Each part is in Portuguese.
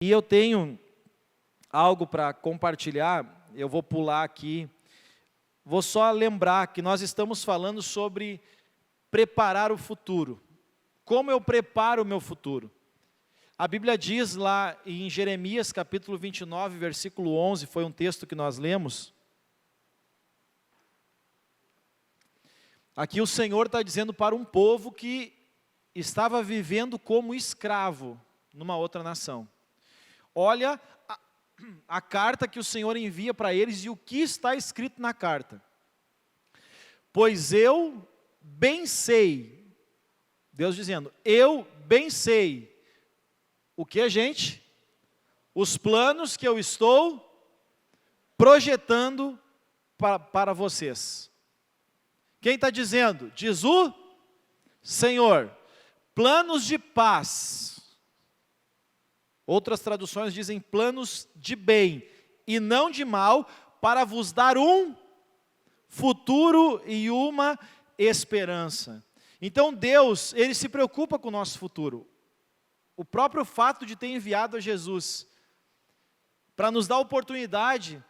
E eu tenho algo para compartilhar, eu vou pular aqui. Vou só lembrar que nós estamos falando sobre preparar o futuro. Como eu preparo o meu futuro? A Bíblia diz lá em Jeremias capítulo 29, versículo 11, foi um texto que nós lemos. Aqui o Senhor está dizendo para um povo que estava vivendo como escravo numa outra nação. Olha a carta que o Senhor envia para eles e o que está escrito na carta. Pois eu bem sei, Deus dizendo, eu bem sei, o que, gente? Os planos que eu estou projetando para vocês. Quem está dizendo? Diz o Senhor, planos de paz. Outras traduções dizem planos de bem e não de mal, para vos dar um futuro e uma esperança. Então Deus, Ele se preocupa com o nosso futuro. O próprio fato de ter enviado a Jesus para nos dar a oportunidade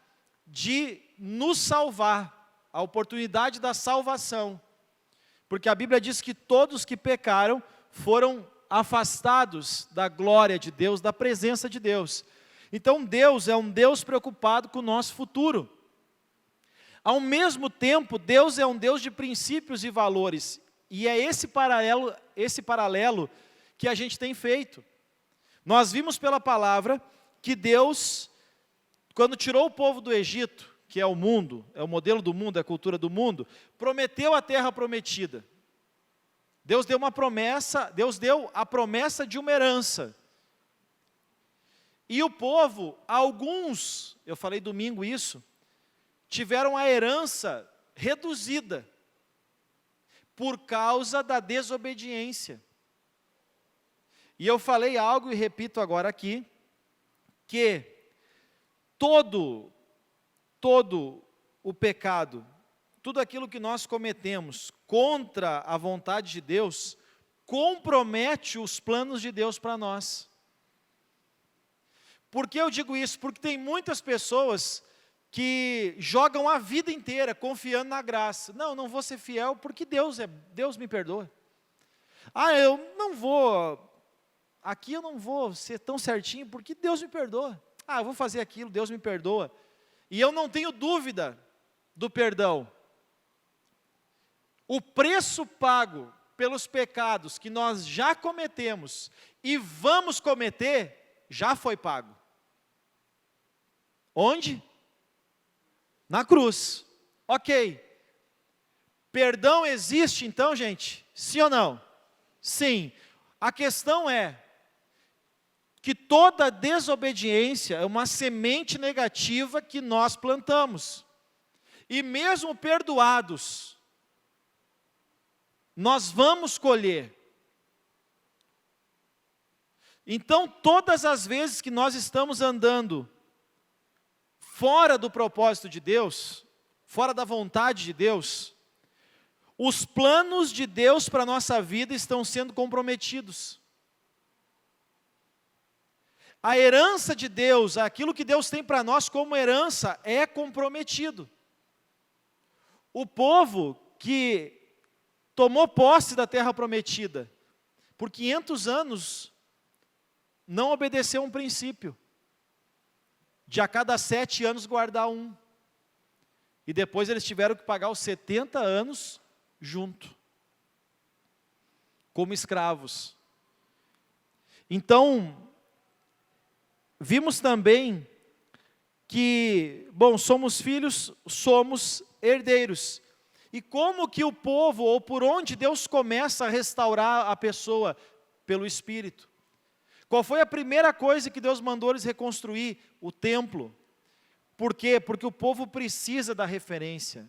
de nos salvar, a oportunidade da salvação. Porque a Bíblia diz que todos que pecaram foram afastados da glória de Deus, da presença de Deus. Então Deus é um Deus preocupado com o nosso futuro. Ao mesmo tempo, Deus é um Deus de princípios e valores. E é esse paralelo que a gente tem feito. Nós vimos pela palavra que Deus, quando tirou o povo do Egito, que é o mundo, é o modelo do mundo, é a cultura do mundo, prometeu a terra prometida. Deus deu uma promessa, Deus deu a promessa de uma herança. E o povo, alguns, eu falei domingo isso, tiveram a herança reduzida por causa da desobediência. E eu falei algo e repito agora aqui, que todo o pecado, tudo aquilo que nós cometemos contra a vontade de Deus, compromete os planos de Deus para nós. Por que eu digo isso? Porque tem muitas pessoas que jogam a vida inteira confiando na graça. Não vou ser fiel porque Deus me perdoa. Eu não vou, aqui eu não vou ser tão certinho porque Deus me perdoa. Eu vou fazer aquilo, Deus me perdoa. E eu não tenho dúvida do perdão. O preço pago pelos pecados que nós já cometemos e vamos cometer, já foi pago. Onde? Na cruz. Ok. Perdão existe então, gente? Sim ou não? Sim. A questão é que toda desobediência é uma semente negativa que nós plantamos. E mesmo perdoados, nós vamos colher. Então, todas as vezes que nós estamos andando fora do propósito de Deus, fora da vontade de Deus, os planos de Deus para a nossa vida estão sendo comprometidos. A herança de Deus, aquilo que Deus tem para nós como herança, é comprometido. O povo que tomou posse da terra prometida, por 500 anos, não obedeceu um princípio, de a cada 7 anos guardar um. E depois eles tiveram que pagar os 70 anos junto, como escravos. Então, vimos também que, somos filhos, somos herdeiros. E como que o povo, ou por onde Deus começa a restaurar a pessoa? Pelo Espírito. Qual foi a primeira coisa que Deus mandou eles reconstruir? O templo. Por quê? Porque o povo precisa da referência.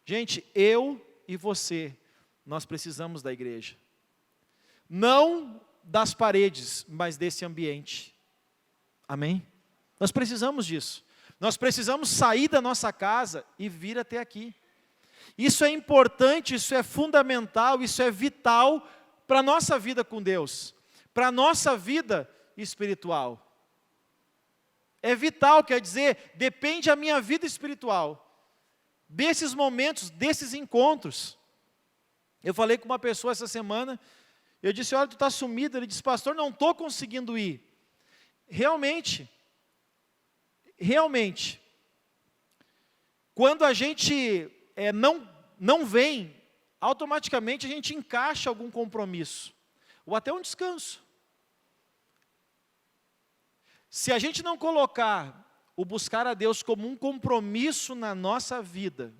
Gente, eu e você, nós precisamos da igreja. Não das paredes, mas desse ambiente. Amém? Nós precisamos disso. Nós precisamos sair da nossa casa e vir até aqui. Isso é importante, isso é fundamental, isso é vital para a nossa vida com Deus, para a nossa vida espiritual. É vital, quer dizer, depende a minha vida espiritual, desses momentos, desses encontros. Eu falei com uma pessoa essa semana, eu disse, olha, tu está sumido. Ele disse, pastor, não estou conseguindo ir. Realmente, quando a gente não vem, automaticamente a gente encaixa algum compromisso, ou até um descanso. Se a gente não colocar o buscar a Deus como um compromisso na nossa vida,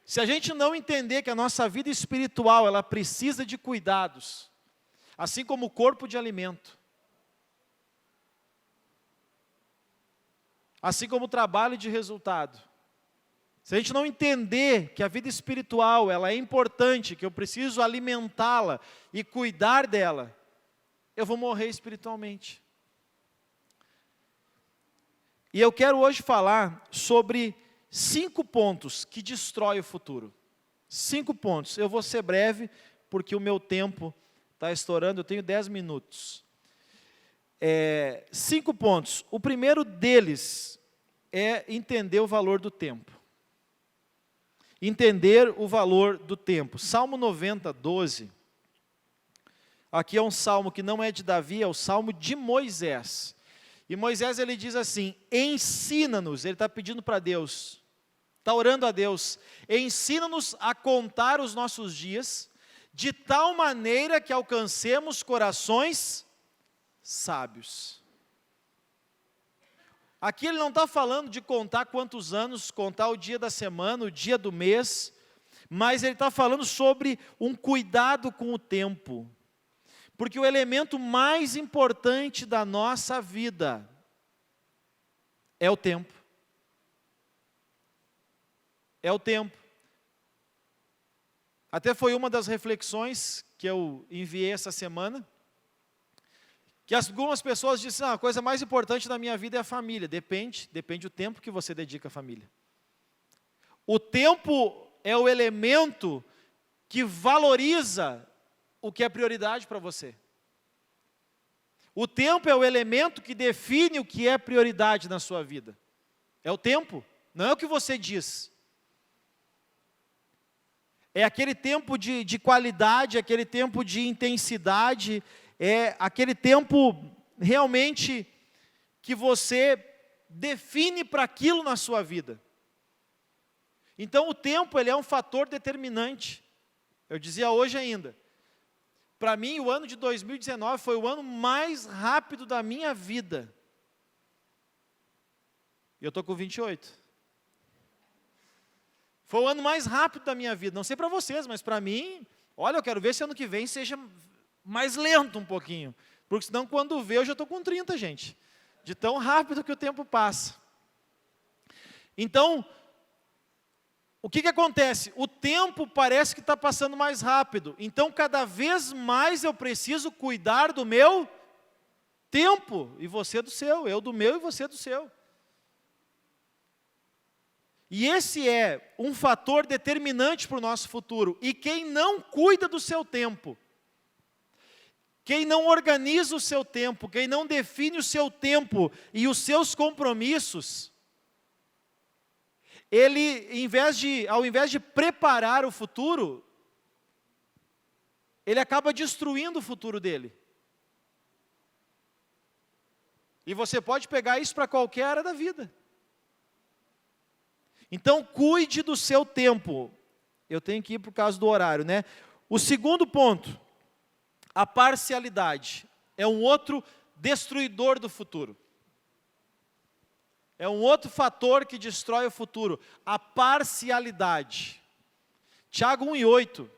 se a gente não entender que a nossa vida espiritual, ela precisa de cuidados, assim como o corpo de alimento, assim como o trabalho de resultado, se a gente não entender que a vida espiritual, ela é importante, que eu preciso alimentá-la e cuidar dela, eu vou morrer espiritualmente. E eu quero hoje falar sobre 5 pontos que destroem o futuro. 5 pontos. Eu vou ser breve, porque o meu tempo está estourando, eu tenho 10 minutos. 5 pontos. O primeiro deles é entender o valor do tempo. Entender o valor do tempo. Salmo 90, 12. Aqui é um salmo que não é de Davi, é o salmo de Moisés. E Moisés, ele diz assim, ensina-nos, ele está pedindo para Deus, está orando a Deus, ensina-nos a contar os nossos dias, de tal maneira que alcancemos corações sábios. Aqui ele não está falando de contar quantos anos, contar o dia da semana, o dia do mês, mas ele está falando sobre um cuidado com o tempo. Porque o elemento mais importante da nossa vida é o tempo. É o tempo. Até foi uma das reflexões que eu enviei essa semana, que algumas pessoas disseram, a coisa mais importante da minha vida é a família. Depende do tempo que você dedica à família. O tempo é o elemento que valoriza o que é prioridade para você. O tempo é o elemento que define o que é prioridade na sua vida. É o tempo, não é o que você diz. É aquele tempo de qualidade, aquele tempo de intensidade, é aquele tempo realmente que você define para aquilo na sua vida. Então o tempo, ele é um fator determinante. Eu dizia hoje ainda, para mim o ano de 2019 foi o ano mais rápido da minha vida. E eu estou com 28. Foi o ano mais rápido da minha vida, não sei para vocês, mas para mim, olha, eu quero ver se ano que vem seja mais lento um pouquinho, porque senão quando vê eu já estou com 30, gente, de tão rápido que o tempo passa. Então, o que acontece? O tempo parece que está passando mais rápido, então cada vez mais eu preciso cuidar do meu tempo, e você do seu, eu do meu e você do seu. E esse é um fator determinante para o nosso futuro. E quem não cuida do seu tempo, quem não organiza o seu tempo, quem não define o seu tempo e os seus compromissos, ele, ao invés de preparar o futuro, ele acaba destruindo o futuro dele. E você pode pegar isso para qualquer área da vida. Então, cuide do seu tempo. Eu tenho que ir por causa do horário, né? O segundo ponto, a parcialidade. É um outro destruidor do futuro. É um outro fator que destrói o futuro. A parcialidade. Tiago 1:8.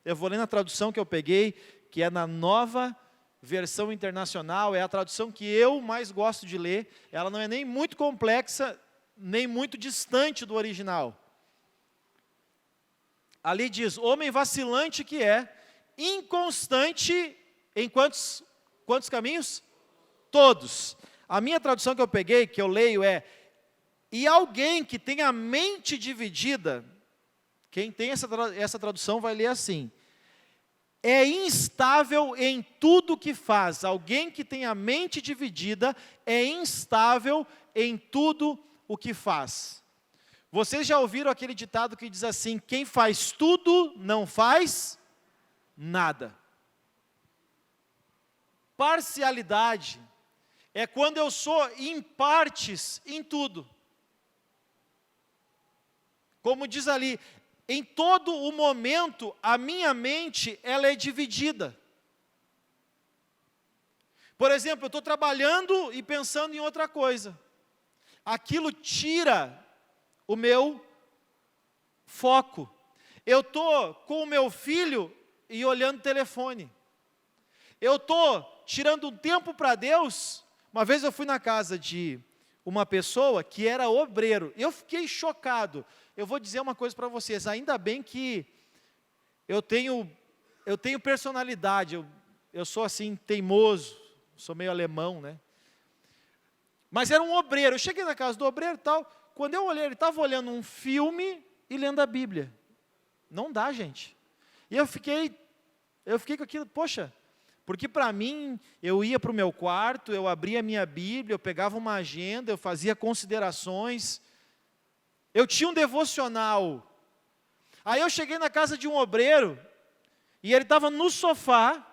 Eu vou ler na tradução que eu peguei, que é na Nova Versão Internacional. É a tradução que eu mais gosto de ler. Ela não é nem muito complexa, nem muito distante do original. Ali diz, homem vacilante que é, inconstante em quantos caminhos? Todos. A minha tradução que eu peguei, que eu leio é, e alguém que tem a mente dividida, quem tem essa tradução vai ler assim, é instável em tudo que faz. Alguém que tem a mente dividida é instável em tudo o que faz. Vocês já ouviram aquele ditado que diz assim: quem faz tudo não faz nada. Parcialidade é quando eu sou em partes em tudo. Como diz ali, em todo o momento, a minha mente, ela é dividida. Por exemplo, eu estou trabalhando e pensando em outra coisa. Aquilo tira o meu foco. Eu estou com o meu filho e olhando o telefone. Eu estou tirando um tempo para Deus. Uma vez eu fui na casa de uma pessoa que era obreiro. Eu fiquei chocado. Eu vou dizer uma coisa para vocês, ainda bem que eu tenho personalidade, eu sou assim, teimoso, sou meio alemão, né? Mas era um obreiro, eu cheguei na casa do obreiro e tal, quando eu olhei, ele estava olhando um filme e lendo a Bíblia. Não dá, gente. E eu fiquei com aquilo, poxa, porque para mim, eu ia para o meu quarto, eu abria a minha Bíblia, eu pegava uma agenda, eu fazia considerações. Eu tinha um devocional. Aí eu cheguei na casa de um obreiro, e ele estava no sofá,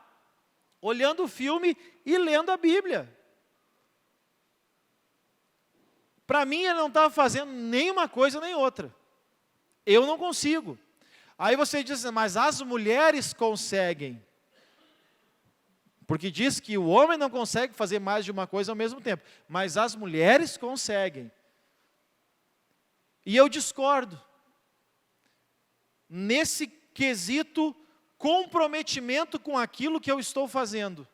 olhando o filme e lendo a Bíblia. Para mim, ele não estava fazendo nem uma coisa nem outra. Eu não consigo. Aí você diz assim, mas as mulheres conseguem. Porque diz que o homem não consegue fazer mais de uma coisa ao mesmo tempo. Mas as mulheres conseguem. E eu discordo. Nesse quesito, comprometimento com aquilo que eu estou fazendo.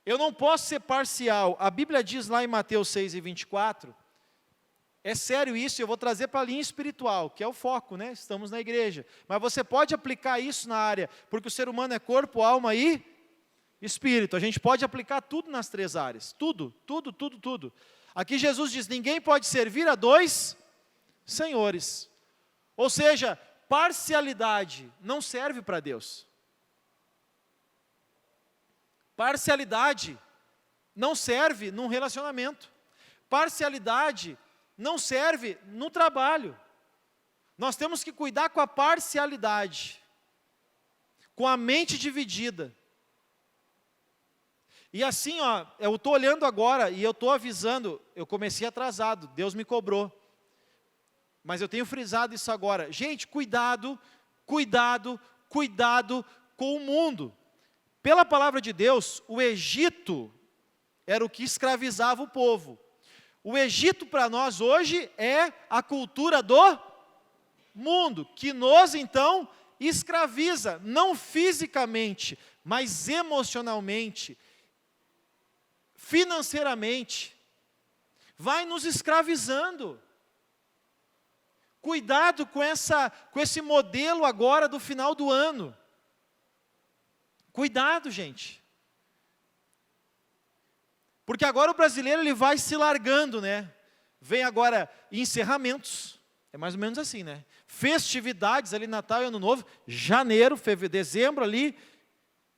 Eu não posso ser parcial. A Bíblia diz lá em Mateus 6:24, é sério isso, eu vou trazer para a linha espiritual, que é o foco, né? Estamos na igreja. Mas você pode aplicar isso na área, porque o ser humano é corpo, alma e espírito. A gente pode aplicar tudo nas três áreas. Tudo. Aqui Jesus diz, ninguém pode servir a dois senhores. Ou seja, parcialidade não serve para Deus. Parcialidade não serve num relacionamento. Parcialidade não serve no trabalho. Nós temos que cuidar com a parcialidade, com a mente dividida. E assim, ó, eu estou olhando agora e eu estou avisando, eu comecei atrasado, Deus me cobrou. Mas eu tenho frisado isso agora. Gente, cuidado com o mundo. Pela palavra de Deus, o Egito era o que escravizava o povo. O Egito para nós hoje é a cultura do mundo, que nos então escraviza, não fisicamente, mas emocionalmente, financeiramente, vai nos escravizando. Cuidado com esse modelo agora do final do ano. Cuidado, gente. Porque agora o brasileiro ele vai se largando, né? Vem agora encerramentos, é mais ou menos assim, né? Festividades ali, Natal e Ano Novo, janeiro, dezembro ali,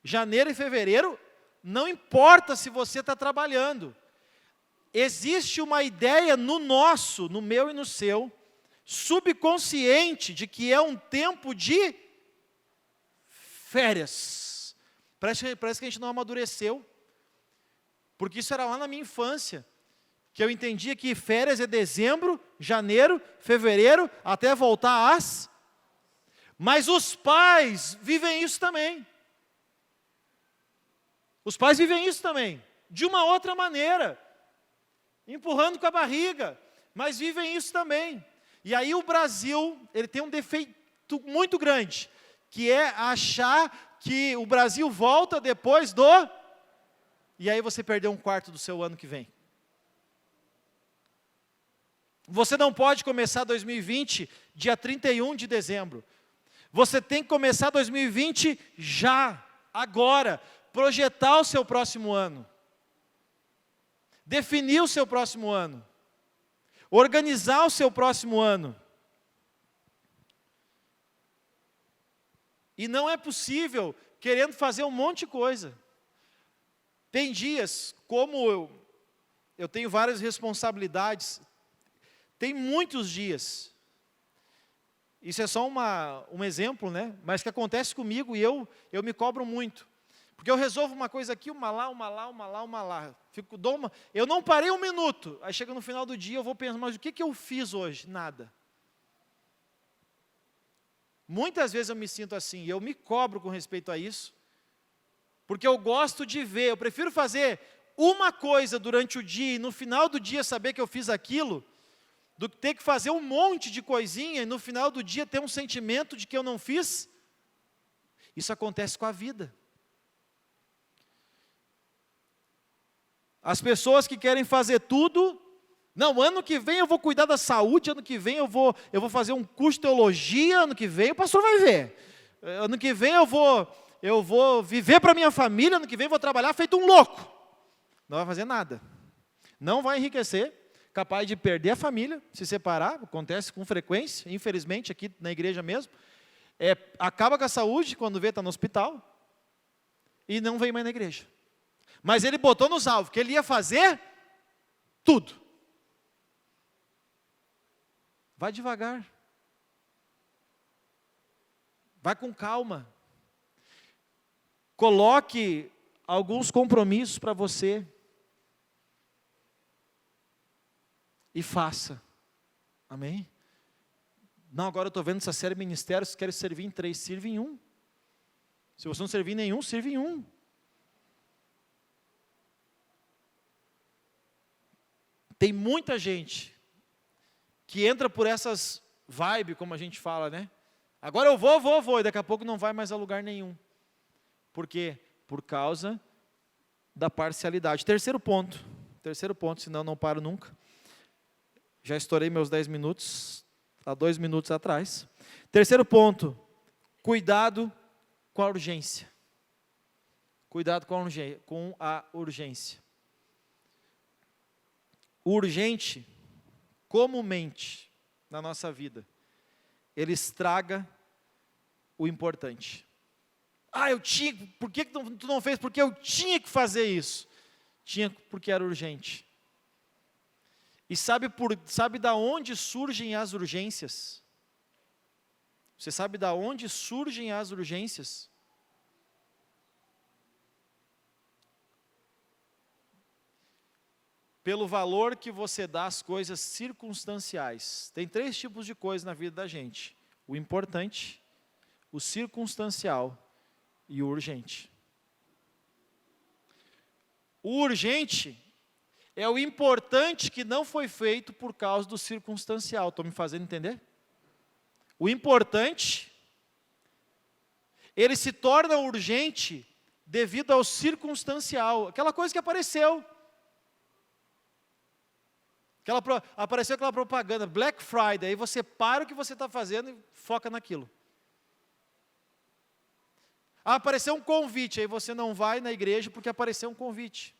janeiro e fevereiro, não importa se você está trabalhando. Existe uma ideia no meu e no seu, subconsciente, de que é um tempo de férias. Parece que a gente não amadureceu. Porque isso era lá na minha infância, que eu entendia que férias é dezembro, janeiro, fevereiro, até voltar às... Mas os pais vivem isso também. Os pais vivem isso também, de uma outra maneira, empurrando com a barriga, mas vivem isso também. E aí o Brasil, ele tem um defeito muito grande, que é achar que o Brasil volta depois do... E aí você perdeu um quarto do seu ano que vem. Você não pode começar 2020 dia 31 de dezembro. Você tem que começar 2020 já, agora. Projetar o seu próximo ano. Definir o seu próximo ano. Organizar o seu próximo ano. E não é possível querendo fazer um monte de coisa. Tem dias, como eu tenho várias responsabilidades, tem muitos dias, isso é só um exemplo, né? Mas que acontece comigo e eu me cobro muito. Porque eu resolvo uma coisa aqui, uma lá. Eu não parei um minuto, aí chega no final do dia eu vou pensar, mas o que eu fiz hoje? Nada. Muitas vezes eu me sinto assim, e eu me cobro com respeito a isso, porque eu gosto de ver, eu prefiro fazer uma coisa durante o dia e no final do dia saber que eu fiz aquilo, do que ter que fazer um monte de coisinha e no final do dia ter um sentimento de que eu não fiz. Isso acontece com a vida. As pessoas que querem fazer tudo, não, ano que vem eu vou cuidar da saúde, ano que vem eu vou fazer um curso de teologia, ano que vem o pastor vai ver. Ano que vem eu vou viver para minha família, ano que vem eu vou trabalhar feito um louco. Não vai fazer nada. Não vai enriquecer, capaz de perder a família, se separar, acontece com frequência, infelizmente aqui na igreja mesmo. Acaba com a saúde, quando vê está no hospital, e não vem mais na igreja. Mas ele botou nos alvos que ele ia fazer tudo. Vai devagar. Vai com calma. Coloque alguns compromissos para você. E faça. Amém? Não, agora eu estou vendo essa série Ministérios, quero servir em 3, sirva em 1. Se você não servir em nenhum, sirva em 1. Tem muita gente que entra por essas vibes, como a gente fala, né? Agora eu vou, e daqui a pouco não vai mais a lugar nenhum. Por quê? Por causa da parcialidade. Terceiro ponto, senão não paro nunca. Já estourei meus 10 minutos, há 2 minutos atrás. Terceiro ponto, cuidado com a urgência. Cuidado com a urgência. O urgente, comumente, na nossa vida, ele estraga o importante. Por que tu não fez? Porque eu tinha que fazer isso. Porque era urgente. E sabe da onde surgem as urgências? Você sabe da onde surgem as urgências? Pelo valor que você dá às coisas circunstanciais. Tem 3 tipos de coisas na vida da gente: o importante, o circunstancial e o urgente. O urgente é o importante que não foi feito por causa do circunstancial. Estou me fazendo entender? O importante, ele se torna urgente devido ao circunstancial. Aquela coisa que apareceu. Apareceu aquela propaganda, Black Friday, aí você para o que você está fazendo e foca naquilo. Apareceu um convite, aí você não vai na igreja porque apareceu um convite.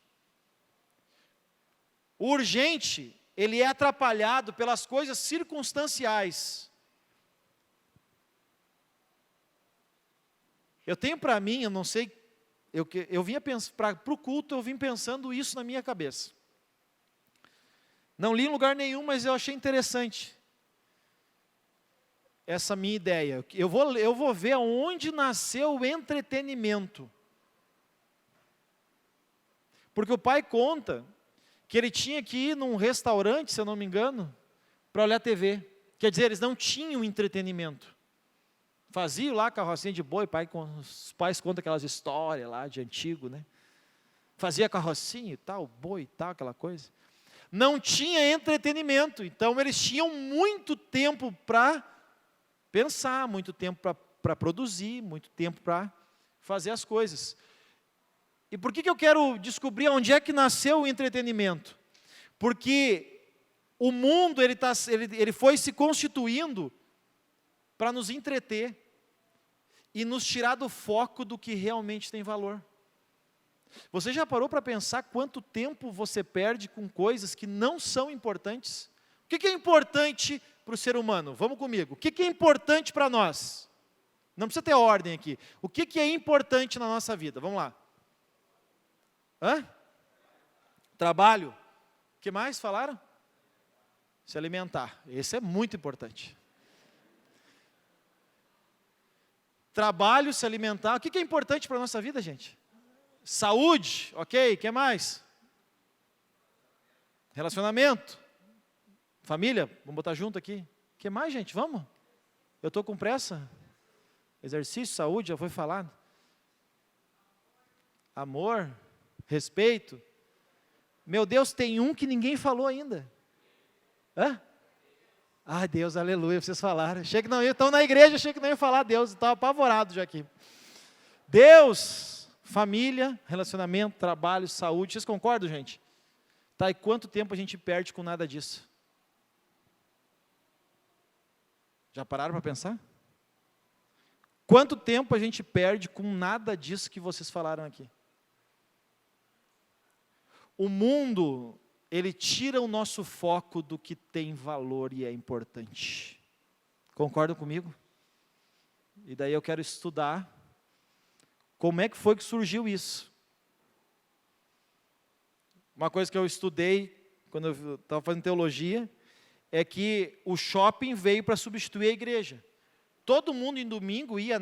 O urgente, ele é atrapalhado pelas coisas circunstanciais. Eu tenho para mim, eu não sei, eu vinha pensando, para o culto eu vim pensando isso na minha cabeça. Não li em lugar nenhum, mas eu achei interessante essa minha ideia. Eu vou ver onde nasceu o entretenimento. Porque o pai conta que ele tinha que ir num restaurante, se eu não me engano, para olhar TV. Quer dizer, eles não tinham entretenimento. Faziam lá carrocinha de boi, os pais contam aquelas histórias lá de antigo, né? Fazia carrocinha e tal, boi e tal, aquela coisa. Não tinha entretenimento, então eles tinham muito tempo para pensar, muito tempo para produzir, muito tempo para fazer as coisas. E por que eu quero descobrir onde é que nasceu o entretenimento? Porque o mundo ele foi se constituindo para nos entreter e nos tirar do foco do que realmente tem valor. Você já parou para pensar quanto tempo você perde com coisas que não são importantes? O que é importante para o ser humano? Vamos comigo. O que é importante para nós? Não precisa ter ordem aqui. O que é importante na nossa vida? Vamos lá. Trabalho. O que mais falaram? Se alimentar. Esse é muito importante. Trabalho, se alimentar. O que é importante para a nossa vida, gente? Saúde, ok. O que mais? Relacionamento. Família, vamos botar junto aqui. O que mais, gente? Vamos? Eu estou com pressa. Exercício, saúde, já foi falado. Amor, respeito. Meu Deus, tem um que ninguém falou ainda. Deus, aleluia, vocês falaram. Achei que não ia, estão na igreja, achei que não ia falar Deus, estava apavorado já aqui. Deus, família, relacionamento, trabalho, saúde. Vocês concordam, gente? Tá, e quanto tempo a gente perde com nada disso? Já pararam para pensar? Quanto tempo a gente perde com nada disso que vocês falaram aqui? O mundo, ele tira o nosso foco do que tem valor e é importante. Concordam comigo? E daí eu quero estudar como é que foi que surgiu isso. Uma coisa que eu estudei quando eu estava fazendo teologia é que o shopping veio para substituir a igreja. Todo mundo em domingo ia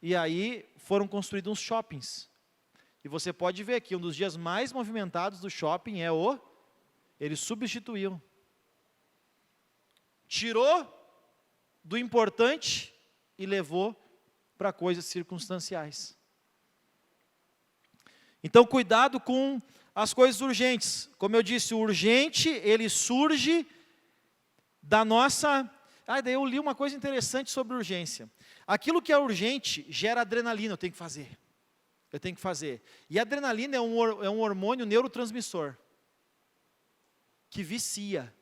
e aí foram construídos uns shoppings. E você pode ver que um dos dias mais movimentados do shopping eles substituíam. Tirou do importante e levou para coisas circunstanciais. Então, cuidado com as coisas urgentes. Como eu disse, o urgente, ele surge da nossa... daí eu li uma coisa interessante sobre urgência. Aquilo que é urgente gera adrenalina, eu tenho que fazer. E a adrenalina é um hormônio neurotransmissor que vicia.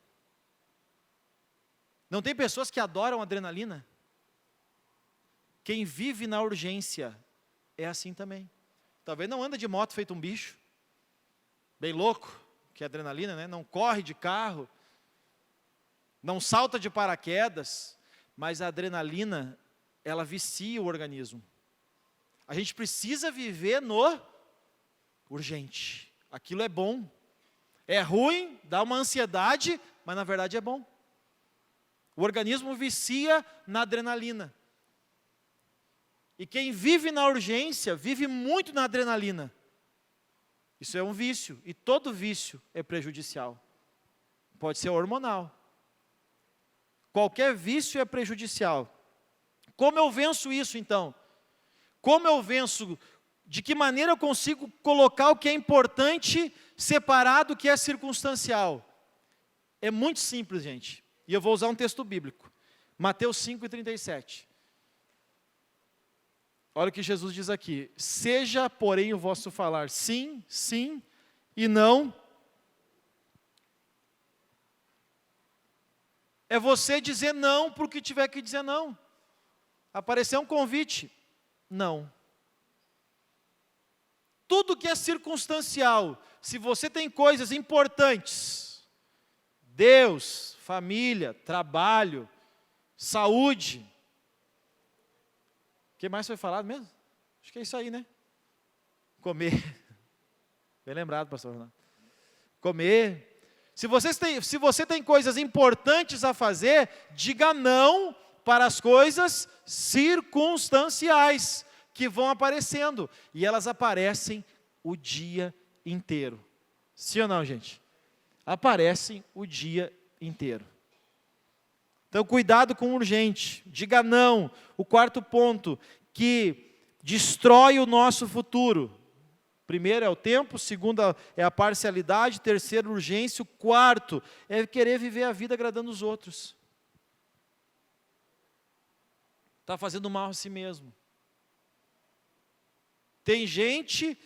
Não tem pessoas que adoram adrenalina? Quem vive na urgência é assim também. Talvez não anda de moto feito um bicho, bem louco, que é adrenalina, né? Não corre de carro, não salta de paraquedas, mas a adrenalina, ela vicia o organismo. A gente precisa viver no urgente. Aquilo é bom. É ruim, dá uma ansiedade, mas na verdade é bom. O organismo vicia na adrenalina. E quem vive na urgência, vive muito na adrenalina. Isso é um vício, e todo vício é prejudicial. Pode ser hormonal. Qualquer vício é prejudicial. Como eu venço isso, então? Como eu venço? De que maneira eu consigo colocar o que é importante separado do que é circunstancial? É muito simples, gente. E eu vou usar um texto bíblico. Mateus 5:37. Olha o que Jesus diz aqui. Seja, porém, o vosso falar sim, sim, e não. É você dizer não para o que tiver que dizer não. Aparecer um convite. Não. Tudo que é circunstancial, se você tem coisas importantes, Deus, família, trabalho, saúde, o que mais foi falado mesmo? Acho que é isso aí, né? Comer. Bem lembrado, pastor Ronaldo. Comer. Se você tem coisas importantes a fazer, diga não para as coisas circunstanciais que vão aparecendo. E elas aparecem o dia inteiro. Sim ou não, gente? Aparecem o dia inteiro. Então, cuidado com o urgente. Diga não. O quarto ponto, que destrói o nosso futuro. Primeiro é o tempo, segundo é a parcialidade, terceiro, urgência, o quarto é querer viver a vida agradando os outros. Está fazendo mal a si mesmo. Tem gente,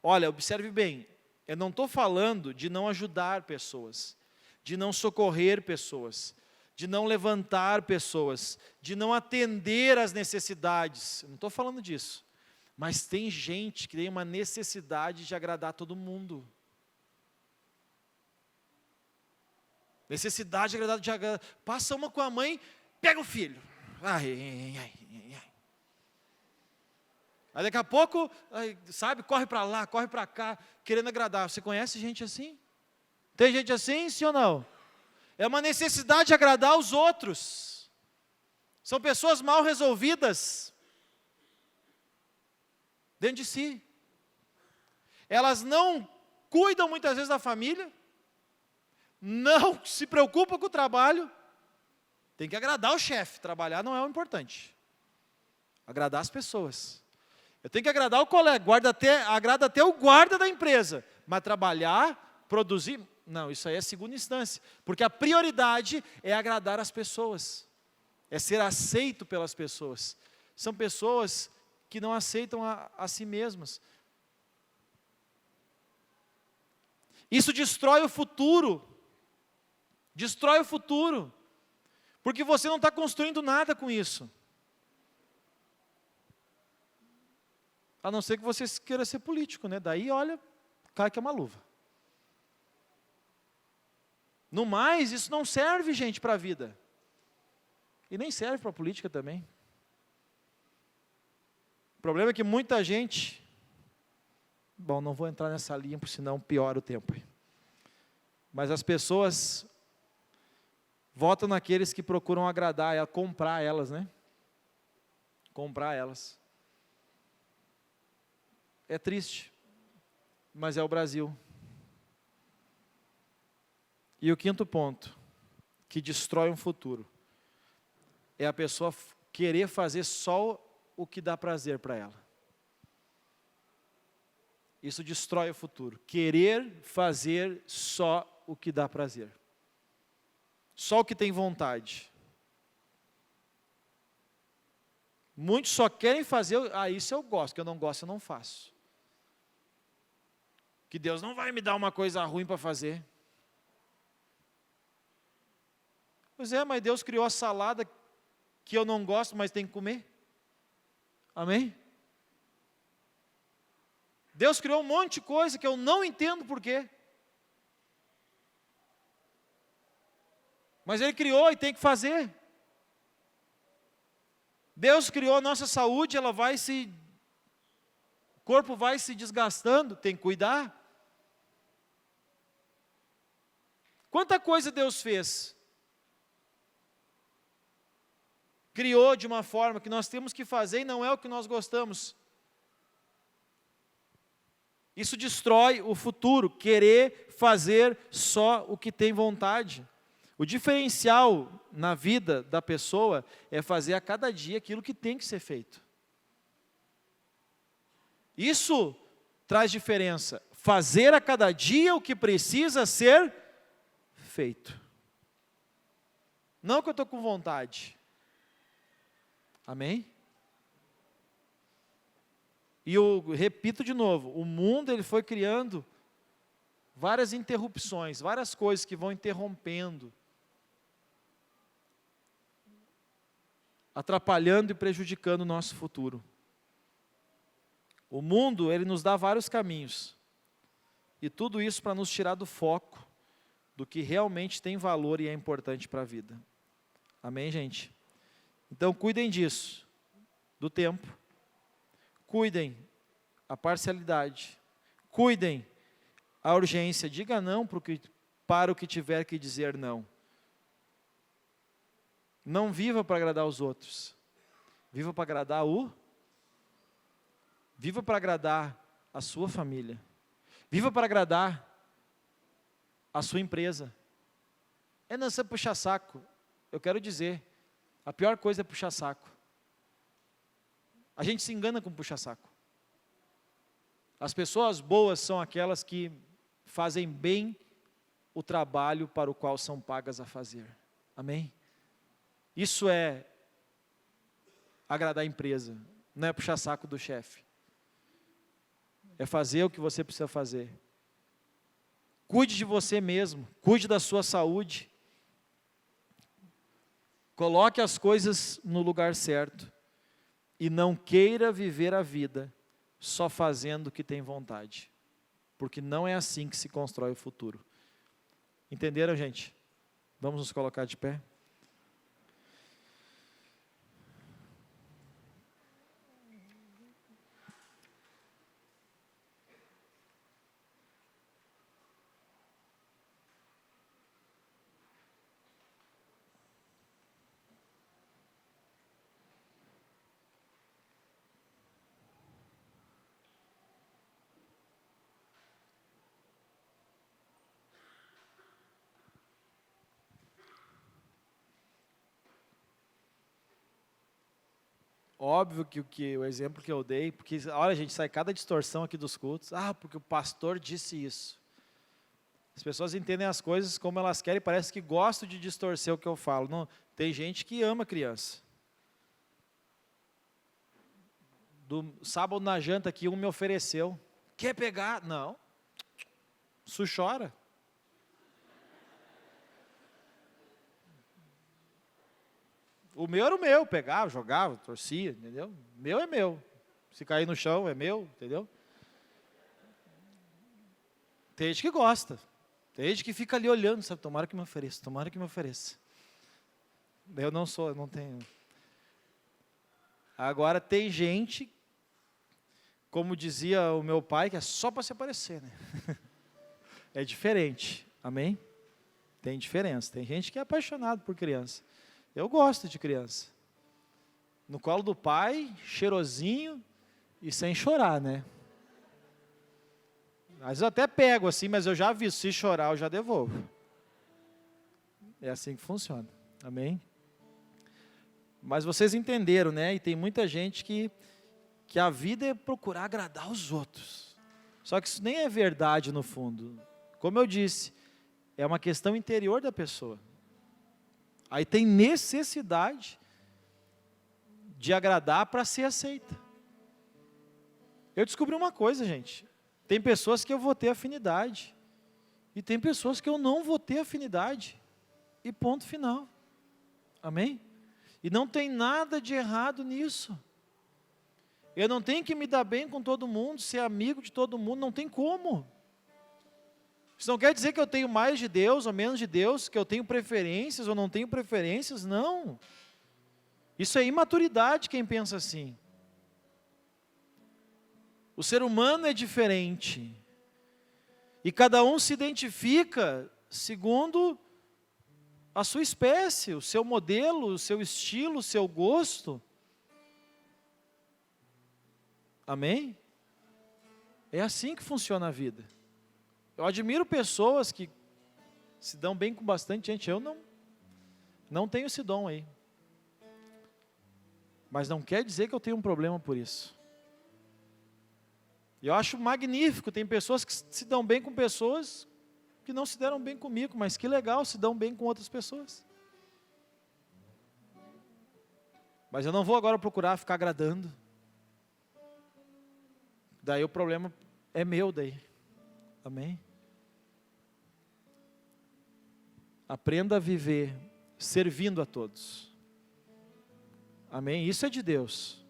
olha, observe bem, eu não estou falando de não ajudar pessoas, de não socorrer pessoas, de não levantar pessoas, de não atender às necessidades, eu não estou falando disso. Mas tem gente que tem uma necessidade de agradar todo mundo. Necessidade de agradar. Passa uma com a mãe, pega o filho. Aí daqui a pouco, sabe, corre para lá, corre para cá, querendo agradar. Você conhece gente assim? Tem gente assim, sim ou não? É uma necessidade de agradar os outros. São pessoas mal resolvidas dentro de si. Elas não cuidam muitas vezes da família, não se preocupam com o trabalho. Tem que agradar o chefe, trabalhar não é o importante. Agradar as pessoas. Eu tenho que agradar o colega, agrada até o guarda da empresa, mas trabalhar, produzir, não, isso aí é segunda instância, porque a prioridade é agradar as pessoas, é ser aceito pelas pessoas. São pessoas que não aceitam a si mesmas. Isso destrói o futuro, porque você não está construindo nada com isso. A não ser que você queira ser político, né? Daí, olha, cai que é uma luva. No mais, isso não serve, gente, para a vida. E nem serve para a política também. O problema é que muita gente... Bom, não vou entrar nessa linha, porque senão piora o tempo. Mas as pessoas votam naqueles que procuram agradar, comprar elas, né? Comprar elas. É triste, mas é o Brasil. E o quinto ponto, que destrói um futuro, é a pessoa querer fazer só o que dá prazer para ela. Isso destrói o futuro. Querer fazer só o que dá prazer. Só o que tem vontade. Muitos só querem fazer, isso eu gosto, que eu não gosto eu não faço. Que Deus não vai me dar uma coisa ruim para fazer. Pois é, mas Deus criou a salada que eu não gosto, mas tem que comer. Amém? Deus criou um monte de coisa que eu não entendo por quê. Mas Ele criou e tem que fazer. Deus criou a nossa saúde, o corpo vai se desgastando, tem que cuidar. Quanta coisa Deus fez? Criou de uma forma que nós temos que fazer e não é o que nós gostamos. Isso destrói o futuro, querer fazer só o que tem vontade. O diferencial na vida da pessoa é fazer a cada dia aquilo que tem que ser feito. Isso traz diferença. Fazer a cada dia o que precisa ser feito. Não que eu estou com vontade. Amém? E eu repito de novo, o mundo ele foi criando várias interrupções, várias coisas que vão interrompendo, atrapalhando e prejudicando o nosso futuro. O mundo, ele nos dá vários caminhos, e tudo isso para nos tirar do foco, do que realmente tem valor e é importante para a vida. Amém, gente? Então, cuidem disso, do tempo, cuidem a parcialidade, cuidem a urgência, diga não para o que tiver que dizer não. Não viva para agradar os outros, viva para agradar viva para agradar a sua família, viva para agradar a sua empresa. Não ser puxar saco, eu quero dizer, a pior coisa é puxar saco. A gente se engana com puxar saco. As pessoas boas são aquelas que fazem bem o trabalho para o qual são pagas a fazer. Amém? Isso é agradar a empresa, não é puxar saco do chefe. É fazer o que você precisa fazer. Cuide de você mesmo, cuide da sua saúde. Coloque as coisas no lugar certo. E não queira viver a vida só fazendo o que tem vontade. Porque não é assim que se constrói o futuro. Entenderam, gente? Vamos nos colocar de pé? Óbvio que o exemplo que eu dei, porque olha, a gente sai cada distorção aqui dos cultos. Porque o pastor disse isso. As pessoas entendem as coisas como elas querem, parece que gostam de distorcer o que eu falo. Não, tem gente que ama criança. Do sábado na janta aqui, um me ofereceu. Quer pegar? Não. Isso chora. O meu era o meu, pegava, jogava, torcia, entendeu? Meu é meu. Se cair no chão é meu, entendeu? Tem gente que gosta. Tem gente que fica ali olhando, sabe? Tomara que me ofereça, tomara que me ofereça. Eu não tenho. Agora tem gente, como dizia o meu pai, que é só para se aparecer, né? É diferente, amém? Tem diferença. Tem gente que é apaixonado por criança. Eu gosto de criança. No colo do pai, cheirosinho e sem chorar, né? Às vezes eu até pego assim, mas eu já aviso, se chorar eu já devolvo. É assim que funciona, amém? Mas vocês entenderam, né? E tem muita gente que a vida é procurar agradar os outros. Só que isso nem é verdade no fundo. Como eu disse, é uma questão interior da pessoa. Aí tem necessidade de agradar para ser aceita. Eu descobri uma coisa, gente. Tem pessoas que eu vou ter afinidade. E tem pessoas que eu não vou ter afinidade. E ponto final. Amém? E não tem nada de errado nisso. Eu não tenho que me dar bem com todo mundo, ser amigo de todo mundo, não tem como. Isso não quer dizer que eu tenho mais de Deus ou menos de Deus, que eu tenho preferências ou não tenho preferências, não. Isso é imaturidade quem pensa assim. O ser humano é diferente. E cada um se identifica segundo a sua espécie, o seu modelo, o seu estilo, o seu gosto. Amém? É assim que funciona a vida. Eu admiro pessoas que se dão bem com bastante gente. Eu não tenho esse dom aí. Mas não quer dizer que eu tenho um problema por isso. E eu acho magnífico, tem pessoas que se dão bem com pessoas que não se deram bem comigo, mas que legal, se dão bem com outras pessoas. Mas eu não vou agora procurar ficar agradando. Daí o problema é meu daí. Amém? Aprenda a viver servindo a todos. Amém? Isso é de Deus.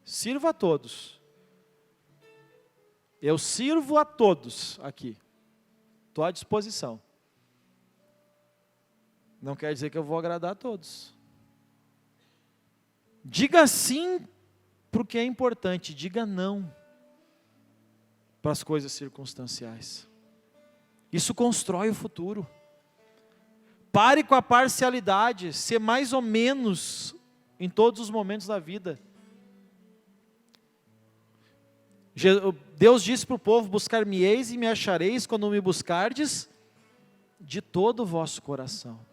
Sirva a todos. Eu sirvo a todos aqui. Estou à disposição. Não quer dizer que eu vou agradar a todos. Diga sim para o que é importante. Diga não para as coisas circunstanciais. Isso constrói o futuro. Pare com a parcialidade, ser mais ou menos em todos os momentos da vida. Deus disse para o povo, buscar-me-eis e me achareis quando me buscardes de todo o vosso coração.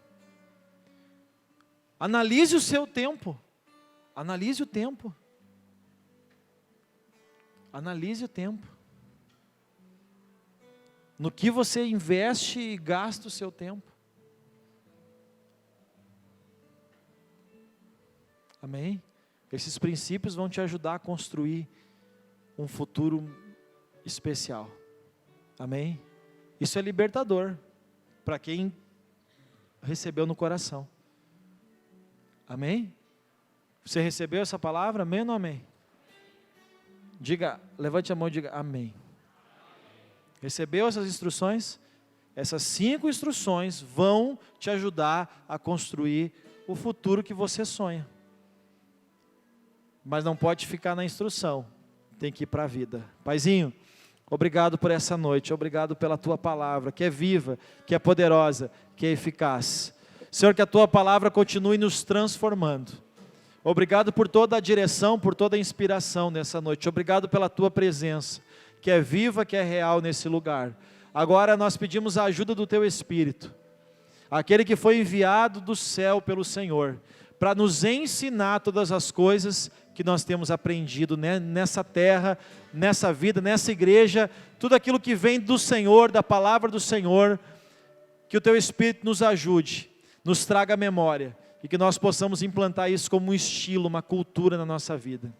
Analise o seu tempo. Analise o tempo. Analise o tempo. No que você investe e gasta o seu tempo. Amém? Esses princípios vão te ajudar a construir um futuro especial. Amém? Isso é libertador para quem recebeu no coração. Amém? Você recebeu essa palavra? Amém ou não amém? Diga, levante a mão e diga amém. Recebeu essas instruções? Essas 5 instruções vão te ajudar a construir o futuro que você sonha. Mas não pode ficar na instrução, tem que ir para a vida. Paizinho, obrigado por essa noite, obrigado pela Tua palavra, que é viva, que é poderosa, que é eficaz. Senhor, que a Tua palavra continue nos transformando. Obrigado por toda a direção, por toda a inspiração nessa noite. Obrigado pela Tua presença, que é viva, que é real nesse lugar. Agora nós pedimos a ajuda do Teu Espírito, aquele que foi enviado do céu pelo Senhor, para nos ensinar todas as coisas que nós temos aprendido, né, nessa terra, nessa vida, nessa igreja, tudo aquilo que vem do Senhor, da palavra do Senhor, que o Teu Espírito nos ajude, nos traga a memória, e que nós possamos implantar isso como um estilo, uma cultura na nossa vida.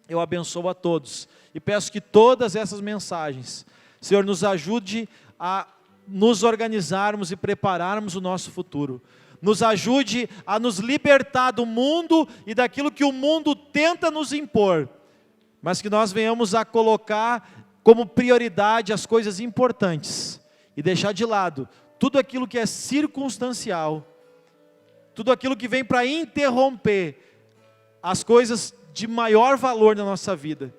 Eu abençoo a todos, e peço que todas essas mensagens, Senhor, nos ajude a nos organizarmos e prepararmos o nosso futuro. Nos ajude a nos libertar do mundo e daquilo que o mundo tenta nos impor, mas que nós venhamos a colocar como prioridade as coisas importantes e deixar de lado tudo aquilo que é circunstancial, tudo aquilo que vem para interromper as coisas de maior valor na nossa vida.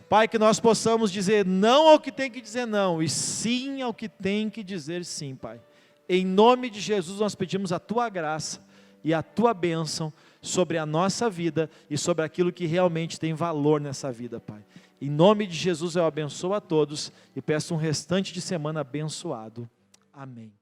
Pai, que nós possamos dizer não ao que tem que dizer não, e sim ao que tem que dizer sim, Pai. Em nome de Jesus nós pedimos a Tua graça e a Tua bênção sobre a nossa vida e sobre aquilo que realmente tem valor nessa vida, Pai. Em nome de Jesus eu abençoo a todos e peço um restante de semana abençoado. Amém.